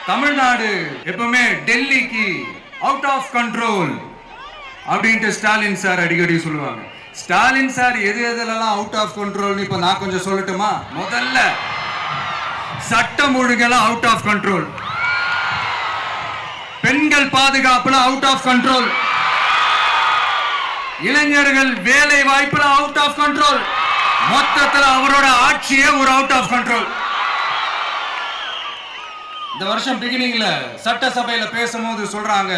தமிழ்நாடு எப்பவுமே டெல்லிக்கு out of control அப்படின்ட்டு ஸ்டாலின் சார் அடிக்கடி சொல்லுவாங்க. ஸ்டாலின் சார் எது எதுலலாம் அவுட் ஆஃப் கண்ட்ரோல் இப்ப நான் கொஞ்சம் சொல்லட்டுமா? முதல்ல சட்டம் ஒழுங்கெல்லாம் அவுட் ஆஃப் கண்ட்ரோல், பெண்கள் பாதுகாப்புல அவுட் ஆஃப் கண்ட்ரோல், இளைஞர்கள் வேலை வாய்ப்புல அவுட் ஆஃப் கண்ட்ரோல், மொத்தத்தில் அவரோட ஆட்சியே ஒரு அவுட் ஆஃப் கண்ட்ரோல். இந்த வருஷம் பிகினிங்ல சட்டசபையில பேசும்போது சொல்றாங்க,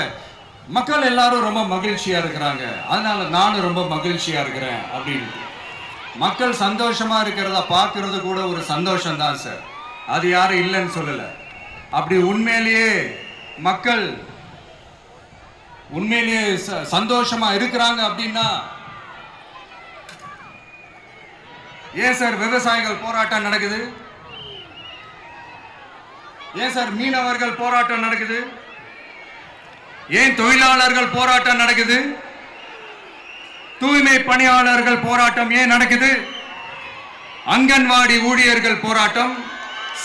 மக்கள் எல்லாரும் ரொம்ப மகிழ்ச்சியா இருக்கிறாங்க, அதனால நானும் ரொம்ப மகிழ்ச்சியா இருக்கிறேன் அப்படின்னு. மக்கள் சந்தோஷமா இருக்கிறத பார்க்கறது கூட ஒரு சந்தோஷம் தான் சார், அது யாரும் இல்லைன்னு சொல்லல. அப்படி உண்மையிலேயே மக்கள் உண்மையிலேயே சந்தோஷமா இருக்கிறாங்க அப்படின்னா ஏன் சார் விவசாயிகள் போராட்டம் நடக்குது? ஏன் சார் மீனவர்கள் போராட்டம் நடக்குது? ஏன் தொழிலாளர்கள் போராட்டம் நடக்குது? தூய்மை பணியாளர்கள் போராட்டம் ஏன் நடக்குது? அங்கன்வாடி ஊழியர்கள் போராட்டம்,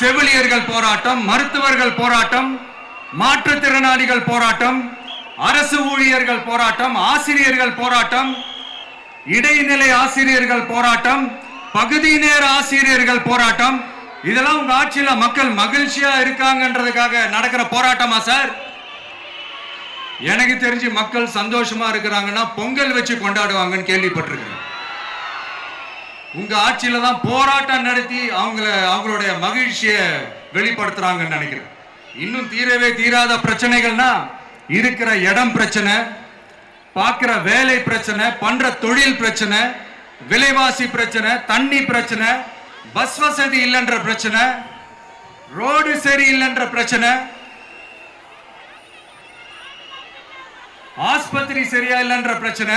செவிலியர்கள் போராட்டம், மருத்துவர்கள் போராட்டம், மாற்றுத்திறனாளிகள் போராட்டம், அரசு ஊழியர்கள் போராட்டம், ஆசிரியர்கள் போராட்டம், இடைநிலை ஆசிரியர்கள் போராட்டம், பகுதி நேர ஆசிரியர்கள் போராட்டம். இதெல்லாம் உங்க ஆட்சியில மக்கள் மகிழ்ச்சியா இருக்காங்கன்றதுக்காக நடக்கிற போராட்டமா சார்? எனக்கு தெரிஞ்சு மக்கள் சந்தோஷமா இருக்கிறாங்கன்னா பொங்கல் வச்சு கொண்டாடுவாங்கன்னு கேள்விப்பட்டிருக்கிறேன். உங்க ஆட்சியில தான் போராட்டம் நடத்தி அவங்களுடைய மகிழ்ச்சியை வெளிப்படுத்துறாங்கன்னு நினைக்கிறேன். இன்னும் தீரவே தீராத பிரச்சனைகள்னா இருக்கிற இடம் பிரச்சனை, பார்க்கிற வேலை பிரச்சனை, பண்ற தொழில் பிரச்சனை, விலைவாசி பிரச்சனை, தண்ணி பிரச்சனை, பஸ் வசதி இல்லைன்ற பிரச்சனை, ரோடு சரி இல்லைன்ற பிரச்சனை, ஆஸ்பத்திரி சரியா இல்லைன்ற பிரச்சனை,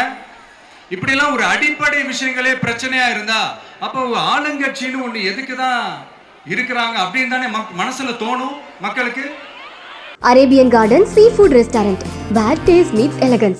இப்படிலாம் ஒரு அடிப்படை விஷயங்களே பிரச்சனையா இருந்தா அப்போ ஆளுங்கட்சின்னு ஒண்ணு எதுக்குதான் இருக்கிறாங்க அப்படின்னு தானே மனசுல தோணும் மக்களுக்கு. Arabian Garden Seafood Restaurant, where taste meets elegance.